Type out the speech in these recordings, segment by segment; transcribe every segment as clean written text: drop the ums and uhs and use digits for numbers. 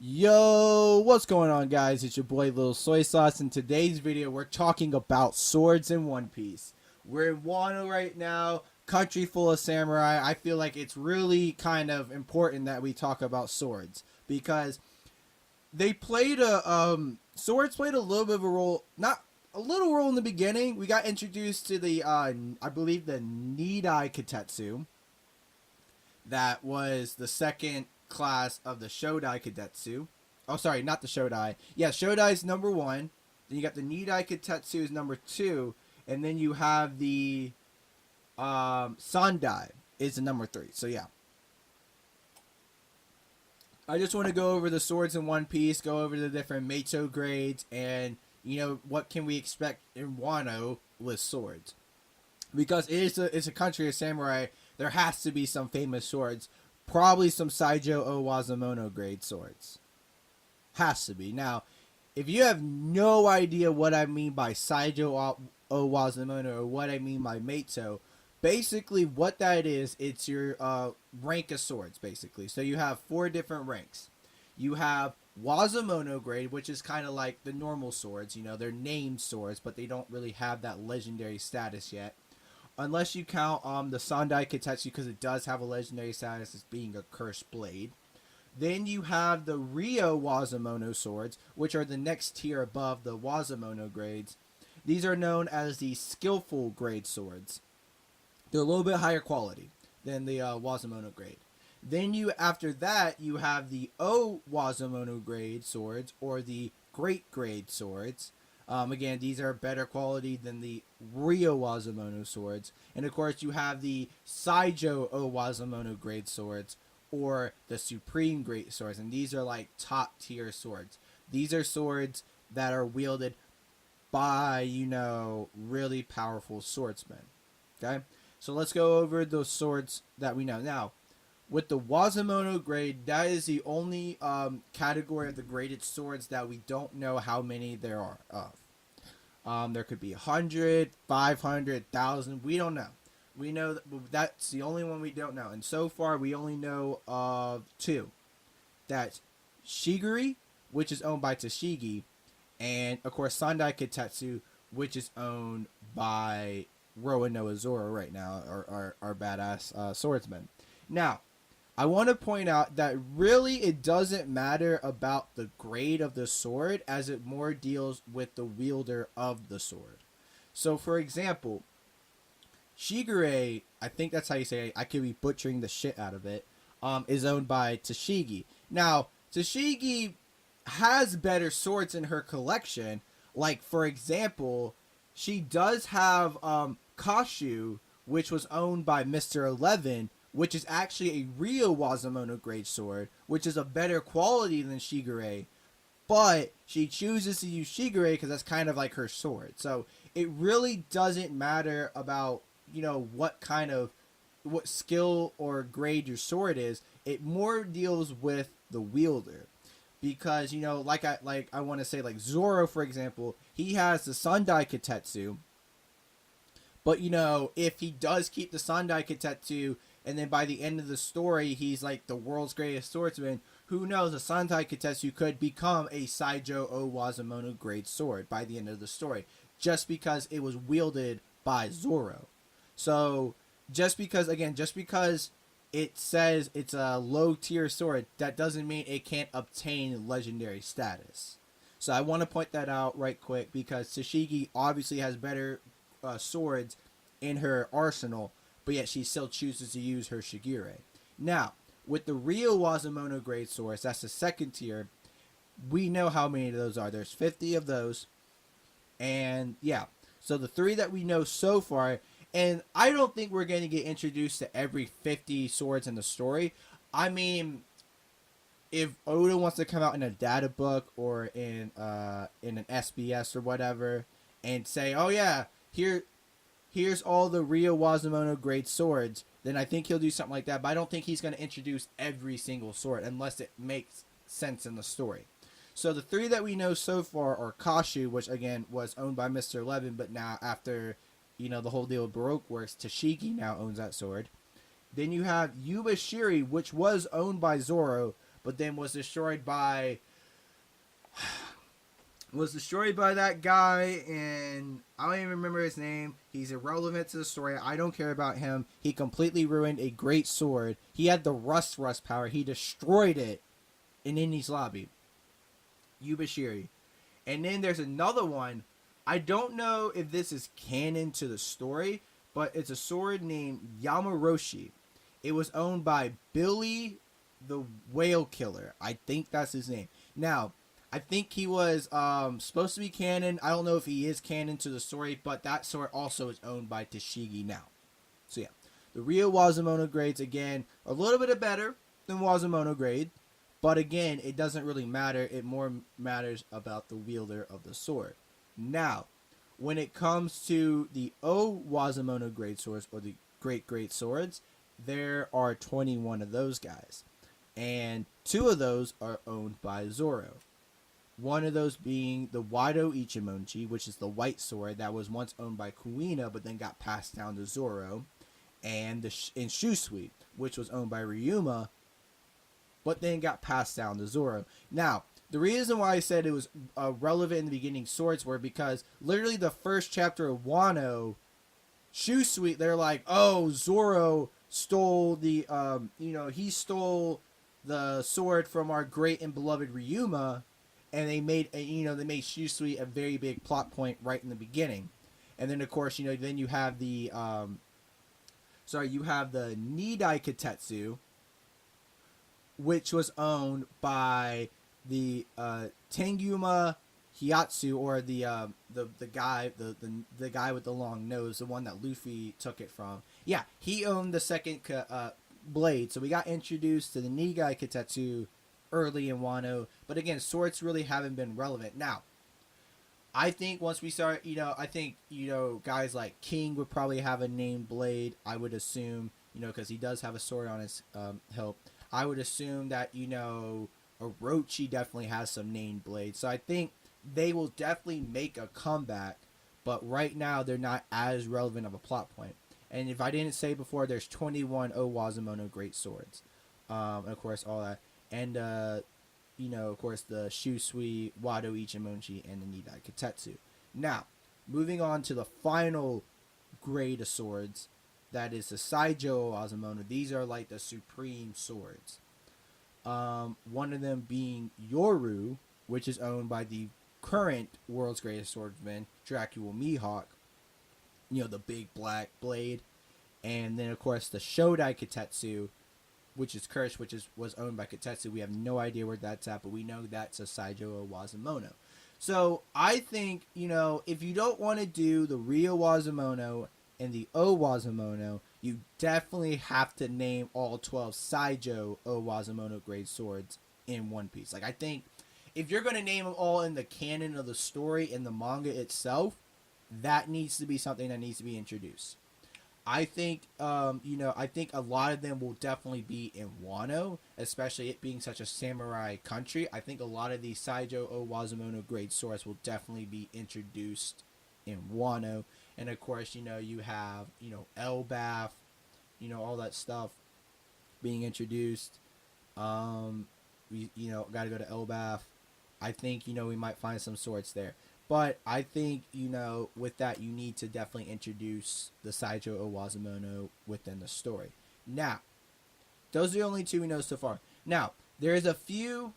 Yo, what's going on, guys? It's your boy Little Soy Sauce. In today's video, we're talking about swords in One Piece. We're in Wano right now, country full of samurai. I feel like it's really kind of important that we talk about swords because they played swords played a little bit of a role, not a little role in the beginning. We got introduced to the I believe the Nidai Kitetsu. That was the second class of the Shodai Kadetsu. Oh, sorry, not the Shodai. Yeah, Shodai is number one. Then you got the Nidai Kadetsu is number two. And then you have the Sandai is the number three. So, yeah. I just want to go over the swords in One Piece, go over the different Meito grades, and, what can we expect in Wano with swords. Because it's a country of samurai, there has to be some famous swords. Probably some Saijo Owazamono grade swords. Has to be. Now, if you have no idea what I mean by Saijo Owazamono or what I mean by Meito, basically what that is, it's your rank of swords, basically. So you have 4 different ranks. You have Wazamono grade, which is kind of like the normal swords. They're named swords, but they don't really have that legendary status yet. Unless you count the Sandai Kitetsu, because it does have a legendary status as being a cursed blade. Then you have the Ryo Wazamono swords, which are the next tier above the Wazamono grades. These are known as the skillful grade swords. They're a little bit higher quality than the Wazamono grade. Then after that, you have the O Wazamono grade swords, or the great grade swords. Again, these are better quality than the Ryo Wazamono swords. And of course, you have the Saijo Owazamono grade swords, or the Supreme Great Swords. And these are like top tier swords. These are swords that are wielded by, really powerful swordsmen. Okay? So let's go over those swords that we know. Now, with the Wazamono grade, that is the only category of the graded swords that we don't know how many there are of. There could be 100, 500, 1,000. We don't know. We know that's the only one we don't know. And so far, we only know of 2. That's Shiguri, which is owned by Tashigi, and, of course, Sandai Kitetsu, which is owned by Roanoa Zoro right now, our badass swordsman. Now, I want to point out that really it doesn't matter about the grade of the sword, as it more deals with the wielder of the sword. So, for example, Shigure, I think that's how you say it, I could be butchering the shit out of it, is owned by Tashigi. Now, Tashigi has better swords in her collection. Like, for example, she does have Kashu, which was owned by Mr. 11, which is actually a Ryo Wazamono grade sword, which is a better quality than Shigure, but she chooses to use Shigure because that's kind of like her sword. So it really doesn't matter about, what skill or grade your sword is. It more deals with the wielder. Because, I want to say, like Zoro, for example, he has the Sandai Kitetsu, but, if he does keep the Sandai Kitetsu, and then by the end of the story, he's like the world's greatest swordsman, who knows, a Sandai Kitetsu could become a Saijo Owazamono grade sword by the end of the story, just because it was wielded by Zoro. So, just because it says it's a low tier sword, that doesn't mean it can't obtain legendary status. So I want to point that out right quick, because Tashigi obviously has better swords in her arsenal, but yet she still chooses to use her Shigure. Now, with the Ryo Wazamono grade swords, that's the second tier, we know how many of those are. There's 50 of those. And yeah, so the 3 that we know so far, and I don't think we're going to get introduced to every 50 swords in the story. I mean, if Oda wants to come out in a data book or in an SBS or whatever, and say, oh yeah, here's all the Ryo Wazamono grade swords, then I think he'll do something like that. But I don't think he's going to introduce every single sword unless it makes sense in the story. So the 3 that we know so far are Kashu, which again was owned by Mr. 11, but now after, the whole deal with Baroque works, Tashigi now owns that sword. Then you have Yubashiri, which was owned by Zoro, but then was destroyed by that guy, and I don't even remember his name. He's irrelevant to the story. I don't care about him. He completely ruined a great sword. He had the rust power. He destroyed it in Enies Lobby. Yubashiri. And then there's another one. I don't know if this is canon to the story, but it's a sword named Yamaroshi. It was owned by Billy the Whale Killer. I think that's his name. Now, I think he was supposed to be canon. I don't know if he is canon to the story, but that sword also is owned by Tashigi now. So yeah, the real Wazumono grades, again, a little bit better than Wazumono grade, but again, it doesn't really matter. It more matters about the wielder of the sword. Now, when it comes to the O Wazumono grade swords, or the great swords, there are 21 of those guys, and 2 of those are owned by Zoro. One of those being the Wado Ichimonchi, which is the white sword that was once owned by Kuina, but then got passed down to Zoro, and Shusui, which was owned by Ryuma, but then got passed down to Zoro. Now, the reason why I said it was relevant in the beginning swords were because literally the first chapter of Wano, Shusui, they're like, oh, Zoro stole the, he stole the sword from our great and beloved Ryuma. And they made Shusui a very big plot point right in the beginning. And then, of course, then you have the, Nidai Katetsu, which was owned by the Tenguma Hyatsu, or the guy with the long nose, the one that Luffy took it from. Yeah, he owned the second blade. So we got introduced to the Nidai Katetsu early in Wano, but again, swords really haven't been relevant. Now, I think once we start, guys like King would probably have a named blade, I would assume, because he does have a sword on his hilt. I would assume that, Orochi definitely has some named blades, so I think they will definitely make a comeback, but right now they're not as relevant of a plot point. And if I didn't say before, there's 21 Owazumono great swords. Of course, all that. And, of course, the Shusui, Wado Ichimonchi, and the Nidai Katetsu. Now, moving on to the final grade of swords, that is the Saijo Owazumono. These are like the supreme swords. One of them being Yoru, which is owned by the current world's greatest swordsman, Dracula Mihawk. The big black blade. And then, of course, the Shodai Katetsu, which is cursed, was owned by Katetsu. We have no idea where that's at, but we know that's a Saijo Owazumono. So I think, if you don't want to do the real Wazumono and the Owazumono, you definitely have to name all 12 Saijo Owazumono grade swords in One Piece. Like, I think if you're going to name them all in the canon of the story, in the manga itself, that needs to be something that needs to be introduced. I think, I think a lot of them will definitely be in Wano, especially it being such a samurai country. I think a lot of these Saijo Owazumono grade swords will definitely be introduced in Wano. And of course, you have, Elbaf, all that stuff being introduced. We, got to go to Elbaf. I think, we might find some swords there. But I think, with that, you need to definitely introduce the Saijo Owazumono within the story. Now, those are the only 2 we know so far. Now, there's a few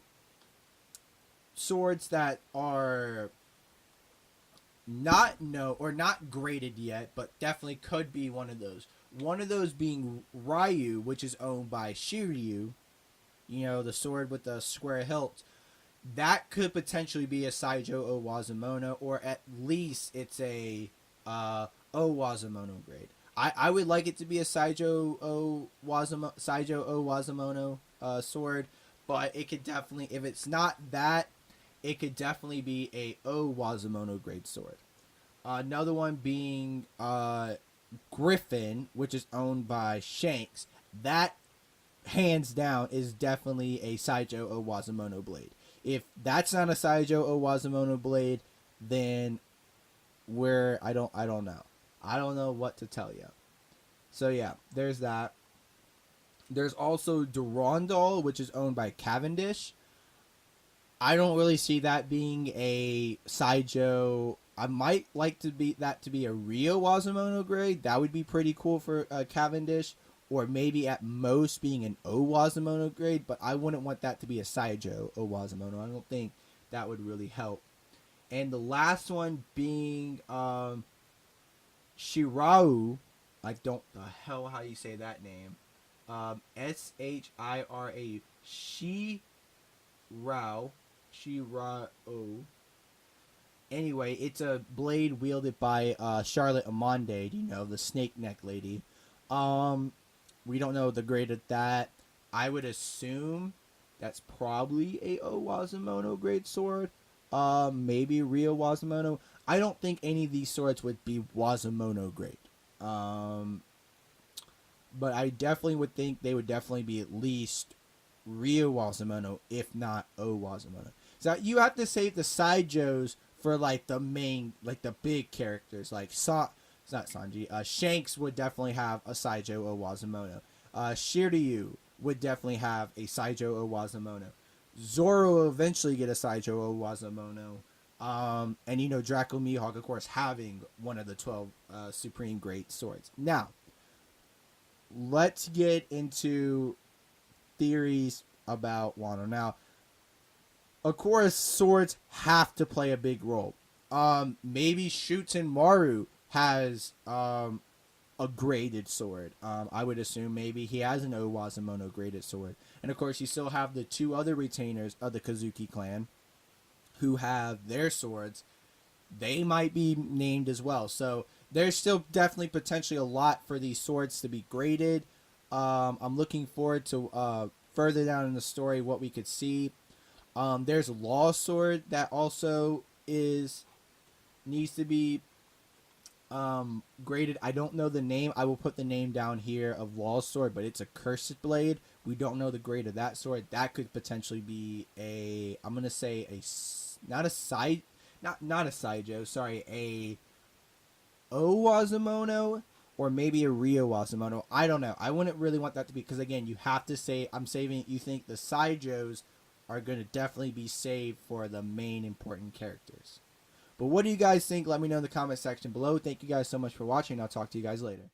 swords that are not graded yet, but definitely could be one of those. One of those being Ryu, which is owned by Shiryu, the sword with the square hilt. That could potentially be a Saijo Owazumono, or at least it's a Owazumono grade. I would like it to be a Saijo Owazumono sword, but it could definitely, if it's not that, it could definitely be a Owazumono grade sword. Another one being Griffin, which is owned by Shanks. That, hands down, is definitely a Saijo Owazumono blade. If that's not a Saijo Owazumono blade, then I don't know. I don't know what to tell you. So yeah, there's that. There's also Durandal, which is owned by Cavendish. I don't really see that being a Saijo. I might like to be that to be a Rio Wazumono grade. That would be pretty cool for Cavendish, or maybe at most being an O Wazumono grade. But I wouldn't want that to be a Saijo O Wazumono. I don't think that would really help. And the last one being Shirau. I don't the hell how you say that name. Shira. Shirao. Shirao. Anyway, it's a blade wielded by Charlotte Amonde, you know, the snake neck lady. We don't know the grade of that. I would assume that's probably a Owazumono grade sword. Maybe Rio Wazumono. I don't think any of these swords would be Wazumono grade. But I definitely would think they would definitely be at least Rio Wazumono, if not O Wazumono. So you have to save the side Joes for like the main, like the big characters. Like it's not Sanji. Shanks would definitely have a Saijo Owazumono. Shiryu would definitely have a Saijo Owazumono. Zoro will eventually get a Saijo Owazumono. And you know Draco Mihawk, of course, having one of the 12 supreme great swords. Now, let's get into theories about Wano. Now, of course, swords have to play a big role. Maybe Shuten Maru has a graded sword. I would assume maybe he has an Owazumono graded sword. And of course, you still have the two other retainers of the Kazuki clan who have their swords. They might be named as well. So there's still definitely potentially a lot for these swords to be graded. I'm looking forward to further down in the story what we could see. There's a Law Sword that also needs to be graded. I don't know the name. I will put the name down here of Law Sword, but it's a Cursed Blade. We don't know the grade of that sword. That could potentially be a, I'm gonna say not a Saijo, sorry, a Owazumono or maybe a Rio Wazumono. I don't know. I wouldn't really want that to be, because again, you have to say, I'm saving, you think the Saijos are going to definitely be saved for the main important characters. But what do you guys think? Let me know in the comment section below. Thank you guys so much for watching. I'll talk to you guys later.